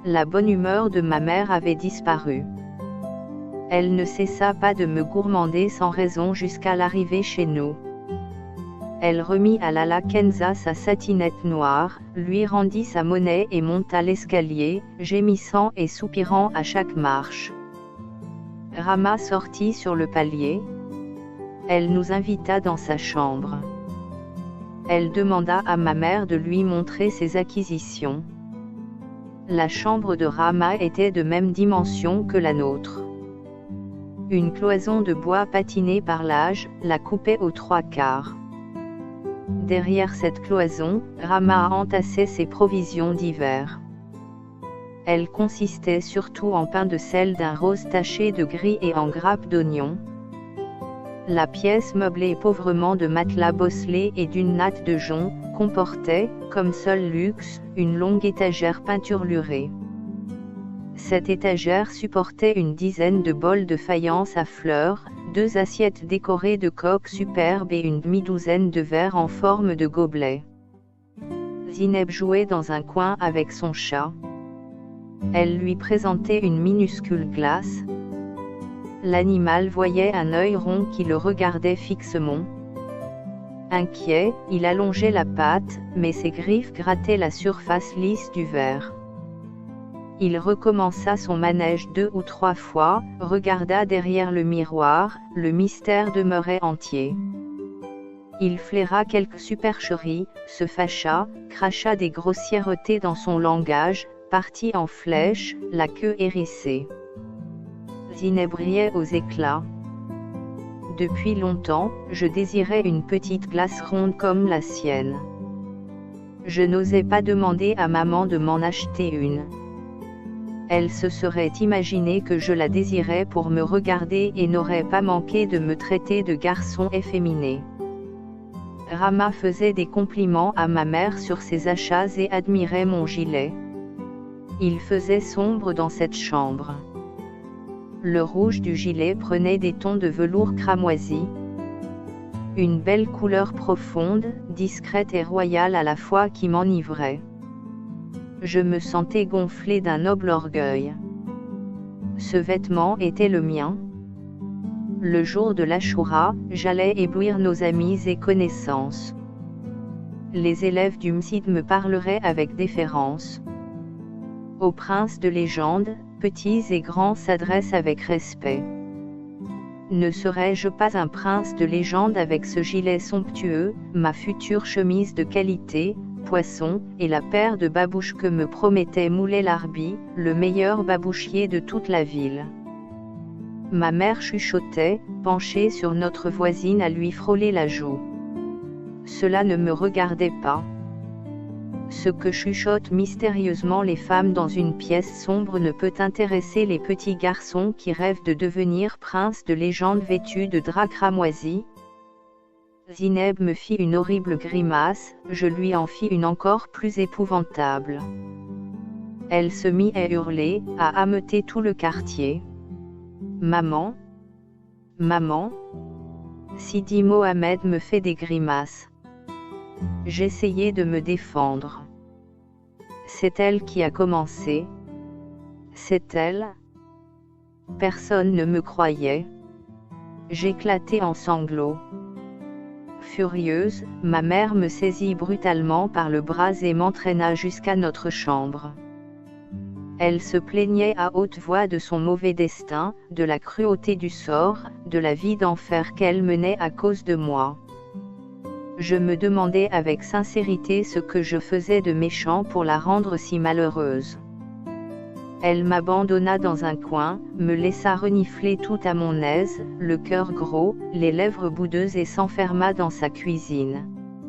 La bonne humeur de ma mère avait disparu. Elle ne cessa pas de me gourmander sans raison jusqu'à l'arrivée chez nous. Elle remit à Lala Kenza sa satinette noire, lui rendit sa monnaie et monta l'escalier, gémissant et soupirant à chaque marche. Rama sortit sur le palier. Elle nous invita dans sa chambre. Elle demanda à ma mère de lui montrer ses acquisitions. La chambre de Rama était de même dimension que la nôtre. Une cloison de bois patinée par l'âge la coupait aux 3/4. Derrière cette cloison, Rama entassait ses provisions d'hiver. Elle consistait surtout en pain de sel d'un rose taché de gris et en grappes d'oignons. La pièce meublée pauvrement de matelas bosselés et d'une natte de jonc, comportait, comme seul luxe, une longue étagère peinturlurée. Cette étagère supportait une dizaine de bols de faïence à fleurs, 2 assiettes décorées de coques superbes et une demi-douzaine de verres en forme de gobelets. Zineb jouait dans un coin avec son chat. Elle lui présentait une minuscule glace. L'animal voyait un œil rond qui le regardait fixement. Inquiet, il allongeait la patte, mais ses griffes grattaient la surface lisse du verre. Il recommença son manège 2 ou 3 fois, regarda derrière le miroir, le mystère demeurait entier. Il flaira quelques supercheries, se fâcha, cracha des grossièretés dans son langage, partit en flèche, la queue hérissée. Zineb brillait aux éclats. Depuis longtemps, je désirais une petite glace ronde comme la sienne. Je n'osais pas demander à maman de m'en acheter une. Elle se serait imaginé que je la désirais pour me regarder et n'aurait pas manqué de me traiter de garçon efféminé. Rama faisait des compliments à ma mère sur ses achats et admirait mon gilet. Il faisait sombre dans cette chambre. Le rouge du gilet prenait des tons de velours cramoisi. Une belle couleur profonde, discrète et royale à la fois qui m'enivrait. Je me sentais gonflé d'un noble orgueil. Ce vêtement était le mien. Le jour de l'Ashura, j'allais éblouir nos amis et connaissances. Les élèves du MSID me parleraient avec déférence. Aux princes de légende, petits et grands s'adressent avec respect. Ne serais-je pas un prince de légende avec ce gilet somptueux, ma future chemise de qualité, poisson, et la paire de babouches que me promettait Moulay Larbi, le meilleur babouchier de toute la ville. Ma mère chuchotait, penchée sur notre voisine à lui frôler la joue. Cela ne me regardait pas. Ce que chuchotent mystérieusement les femmes dans une pièce sombre ne peut intéresser les petits garçons qui rêvent de devenir princes de légende vêtus de drap cramoisi. Zineb me fit une horrible grimace, je lui en fis une encore plus épouvantable. Elle se mit à hurler, à ameuter tout le quartier. Maman, maman, Sidi Mohamed me fait des grimaces. J'essayais de me défendre. C'est elle qui a commencé. C'est elle. Personne ne me croyait. J'éclatais en sanglots. Furieuse, ma mère me saisit brutalement par le bras et m'entraîna jusqu'à notre chambre. Elle se plaignait à haute voix de son mauvais destin, de la cruauté du sort, de la vie d'enfer qu'elle menait à cause de moi. Je me demandais avec sincérité ce que je faisais de méchant pour la rendre si malheureuse. Elle m'abandonna dans un coin, me laissa renifler tout à mon aise, le cœur gros, les lèvres boudeuses et s'enferma dans sa cuisine.